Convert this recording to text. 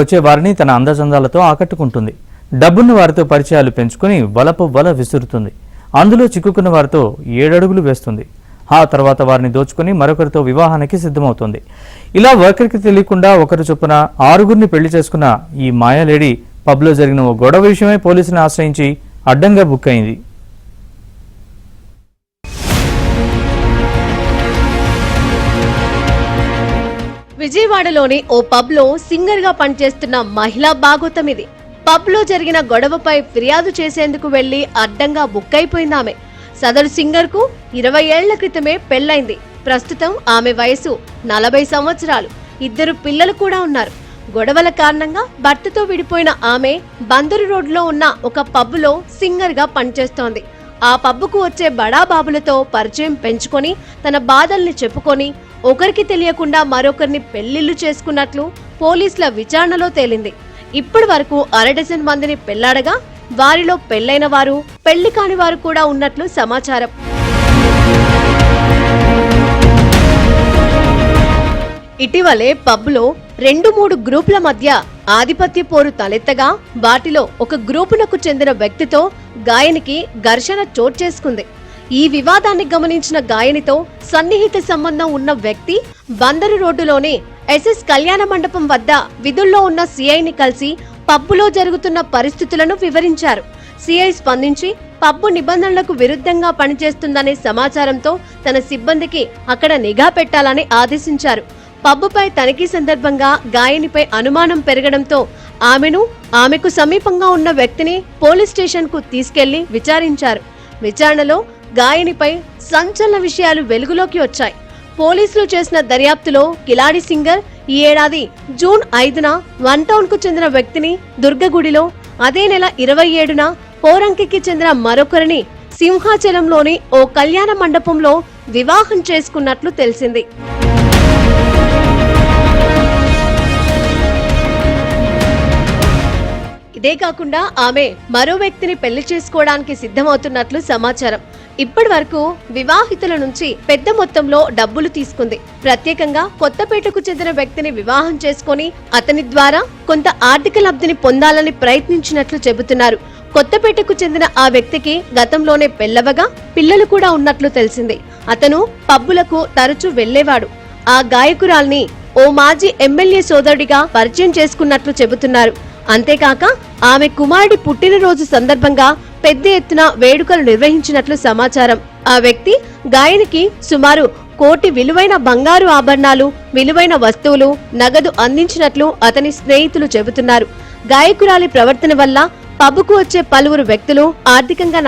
వచ్చే వారిని తన అందచందాలతో ఆకట్టుకుంటుంది. డబ్బున్న వారితో పరిచయాలు పెంచుకుని వలపు వల విసురుతుంది. అందులో చిక్కుకున్న వారితో 7 అడుగులు వేస్తుంది. ఆ తర్వాత వారిని దోచుకుని మరొకరితో వివాహానికి సిద్ధమవుతుంది. ఇలా ఒకరికి తెలియకుండా ఒకరు చొప్పున 6గురిని పెళ్లి చేసుకున్న ఈ మాయాలేడి పబ్లో జరిగిన ఓ గొడవ విషయమై పోలీసులను ఆశ్రయించి అడ్డంగా బుక్ అయింది. విజయవాడలోని ఓ పబ్ లో సింగర్ గా పనిచేస్తున్న మహిళా భాగోతం ఇది. పబ్ లో జరిగిన గొడవపై ఫిర్యాదు చేసేందుకు వెళ్లి అడ్డంగా బుక్ అయిపోయింది ఆమె. సదరు సింగర్ కు 20 ఏళ్ల క్రితమే పెళ్లైంది. ప్రస్తుతం ఆమె వయసు 40 సంవత్సరాలు. 2 పిల్లలు కూడా ఉన్నారు. గొడవల కారణంగా భర్తతో విడిపోయిన ఆమె బందరు రోడ్లో ఉన్న ఒక పబ్ లో సింగర్ గా పనిచేస్తోంది. ఆ పబ్బుకు వచ్చే బడాబాబులతో పరిచయం పెంచుకొని తన బాధల్ని చెప్పుకొని ఒకరికి తెలియకుండా మరొకరిని పెళ్లిళ్లు చేసుకున్నట్లు పోలీసుల విచారణలో తేలింది. ఇప్పటి వరకు 1/2 డజన్ మందిని పెళ్లాడగా వారిలో పెళ్లైన వారు, పెళ్లి కాని వారు కూడా ఉన్నట్లు సమాచారం. ఇటీవలే పబ్లో 2-3 గ్రూపుల మధ్య ఆధిపత్య పోరు తలెత్తగా వాటిలో ఒక గ్రూపునకు చెందిన వ్యక్తితో గాయనికి ఘర్షణ చోటు చేసుకుంది. ఈ వివాదాన్ని గమనించిన గాయనితో సన్నిహిత సంబంధం ఉన్న వ్యక్తి బందరు రోడ్డులోని ఎస్ఎస్ కళ్యాణ మండపం వద్ద విధుల్లో ఉన్న సిఐని కలిసి పబ్బులో జరుగుతున్న పరిస్థితులను వివరించారు. సిఐ స్పందించి పబ్బు నిబంధనలకు విరుద్ధంగా పనిచేస్తుందనే సమాచారంతో తన సిబ్బందికి అక్కడ నిఘా పెట్టాలని ఆదేశించారు. పబ్బుపై తనిఖీ సందర్భంగా గాయనిపై అనుమానం పెరగడంతో ఆమెకు సమీపంగా ఉన్న వ్యక్తిని పోలీస్ స్టేషన్ కు తీసుకెళ్లి విచారించారు. విచారణలో గాయనిపై సంచలన విషయాలు వెలుగులోకి వచ్చాయి. పోలీసులు చేసిన దర్యాప్తులో కిలాడి సింగర్ ఈ ఏడాది జూన్ 5న 1 టౌన్ కు చెందిన వ్యక్తిని దుర్గగుడిలో, అదే నెల 27న పోరంకికి చెందిన మరొకరిని సింహాచలంలోని ఓ కళ్యాణ మండపంలో వివాహం చేసుకున్నట్లు తెలిసింది. ఇదే కాకుండా ఆమె మరో వ్యక్తిని పెళ్లి చేసుకోవడానికి సిద్ధమవుతున్నట్లు సమాచారం. ఇప్పటి వరకు వివాహితుల నుంచి పెద్ద మొత్తంలో డబ్బులు తీసుకుంది. ప్రత్యేకంగా కొత్తపేటకు చెందిన వ్యక్తిని వివాహం చేసుకుని అతని ద్వారా కొంత ఆర్థిక లబ్ధిని పొందాలని ప్రయత్నించినట్లు చెబుతున్నారు. కొత్తపేటకు చెందిన ఆ వ్యక్తికి గతంలోనే పెళ్లవగా పిల్లలు కూడా ఉన్నట్లు తెలిసింది. అతను పబ్బులకు తరచూ వెళ్లేవాడు. ఆ గాయకురాల్ని ఓ మాజీ ఎమ్మెల్యే సోదరుడిగా పరిచయం చేసుకున్నట్లు చెబుతున్నారు. అంతేకాక ఆమె కుమారుడి పుట్టినరోజు సందర్భంగా పెద్ద ఎత్తున వేడుకలు నిర్వహించినట్లు సమాచారం. ఆ వ్యక్తి గాయనికి సుమారు 1 కోటి విలువైన బంగారు ఆభరణాలు, విలువైన వస్తువులు, నగదు అందించినట్లు అతని స్నేహితులు చెబుతున్నారు. గాయకురాలి ప్రవర్తన వల్ల పబ్బుకు వచ్చే పలువురు వ్యక్తులు ఆర్థికంగా